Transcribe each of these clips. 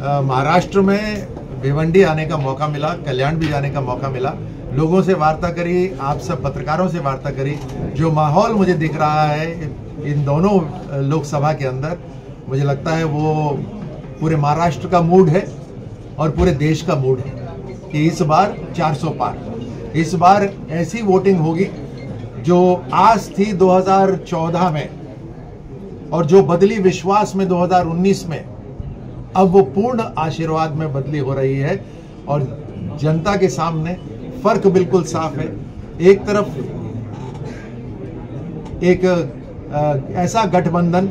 महाराष्ट्र में भिवंडी आने का मौका मिला, कल्याण भी जाने का मौका मिला, लोगों से वार्ता करी, आप सब पत्रकारों से वार्ता करी। जो माहौल मुझे दिख रहा है इन दोनों लोकसभा के अंदर, मुझे लगता है वो पूरे महाराष्ट्र का मूड है और पूरे देश का मूड है कि इस बार 400 पार, इस बार ऐसी वोटिंग होगी जो आज थी 2014 में और जो बदली विश्वास में 2019 में, अब वो पूर्ण आशीर्वाद में बदली हो रही है। और जनता के सामने फर्क बिल्कुल साफ है। एक तरफ एक ऐसा गठबंधन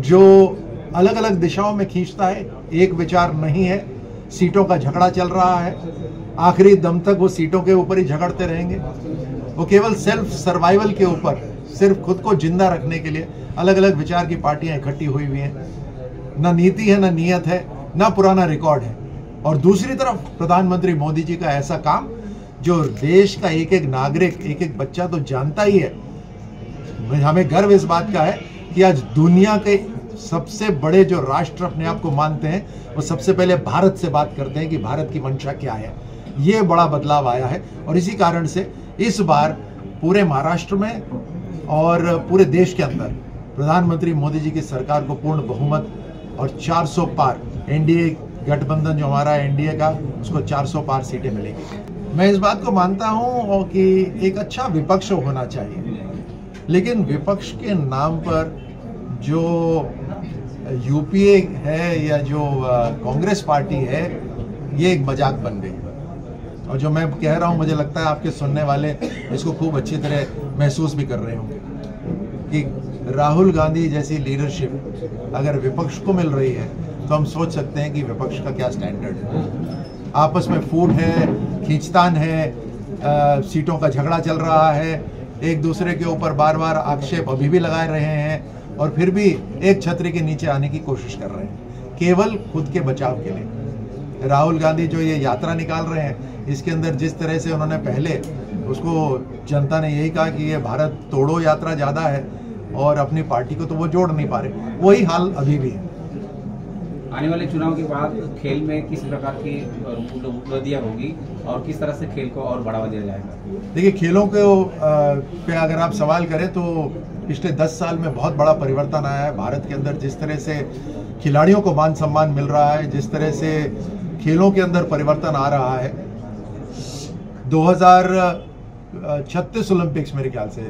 जो अलग अलग दिशाओं में खींचता है, एक विचार नहीं है, सीटों का झगड़ा चल रहा है, आखिरी दम तक वो सीटों के ऊपर ही झगड़ते रहेंगे। वो केवल सेल्फ सर्वाइवल के ऊपर, सिर्फ खुद को जिंदा रखने के लिए अलग अलग विचार की पार्टियां इकट्ठी हुई हुई हैं। ना नीति है, ना नीयत है, ना पुराना रिकॉर्ड है। और दूसरी तरफ प्रधानमंत्री मोदी जी का ऐसा काम जो देश का एक एक नागरिक, एक एक बच्चा तो जानता ही है। हमें गर्व इस बात का है कि आज दुनिया के सबसे बड़े जो राष्ट्र अपने आप को मानते हैं, वो सबसे पहले भारत से बात करते हैं कि भारत की मंशा क्या है। ये बड़ा बदलाव आया है और इसी कारण से इस बार पूरे महाराष्ट्र में और पूरे देश के अंदर प्रधानमंत्री मोदी जी की सरकार को पूर्ण बहुमत और 400 पार, एनडीए गठबंधन जो हमारा एनडीए का, उसको 400 पार सीटें मिलेगी। मैं इस बात को मानता हूं कि एक अच्छा विपक्ष होना चाहिए, लेकिन विपक्ष के नाम पर जो यूपीए है या जो कांग्रेस पार्टी है, ये एक मजाक बन गई। और जो मैं कह रहा हूं, मुझे लगता है आपके सुनने वाले इसको खूब अच्छी तरह महसूस भी कर रहे होंगे कि राहुल गांधी जैसी लीडरशिप अगर विपक्ष को मिल रही है तो हम सोच सकते हैं कि विपक्ष का क्या स्टैंडर्ड है। आपस में फूट है, खींचतान है, सीटों का झगड़ा चल रहा है, एक दूसरे के ऊपर बार बार आक्षेप अभी भी लगा रहे हैं और फिर भी एक छतरी के नीचे आने की कोशिश कर रहे हैं केवल खुद के बचाव के लिए। राहुल गांधी जो ये यात्रा निकाल रहे हैं, इसके अंदर जिस तरह से उन्होंने पहले उसको, जनता ने यही कहा कि ये भारत तोड़ो यात्रा ज़्यादा है और अपनी पार्टी को तो वो जोड़ नहीं पा रहे, वही हाल अभी भी है। आने वाले चुनाव के बाद खेल में किस प्रकार की उपलब्धियां होगी और किस तरह से खेल को और बढ़ावा दिया जाएगा? देखिए, खेलों के पे अगर आप सवाल करें तो पिछले 10 साल में बहुत बड़ा परिवर्तन आया है भारत के अंदर। जिस तरह से खिलाड़ियों को मान सम्मान मिल रहा है, जिस तरह से खेलों के अंदर परिवर्तन आ रहा है। 2036 ओलंपिक्स मेरे ख्याल से,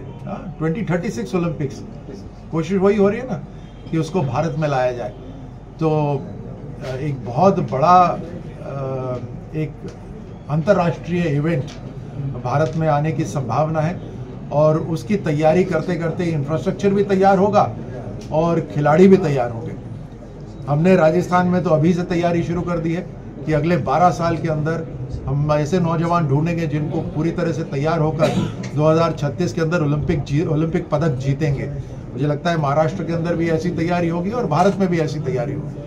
2036 ओलंपिक्स, कोशिश वही हो रही है ना कि उसको भारत में लाया जाए। तो एक बहुत बड़ा एक अंतर्राष्ट्रीय इवेंट भारत में आने की संभावना है और उसकी तैयारी करते करते इंफ्रास्ट्रक्चर भी तैयार होगा और खिलाड़ी भी तैयार होंगे। हमने राजस्थान में तो अभी से तैयारी शुरू कर दी है कि अगले 12 साल के अंदर हम ऐसे नौजवान ढूंढेंगे जिनको पूरी तरह से तैयार होकर 2036 के अंदर ओलंपिक पदक जीतेंगे। मुझे लगता है महाराष्ट्र के अंदर भी ऐसी तैयारी होगी और भारत में भी ऐसी तैयारी होगी।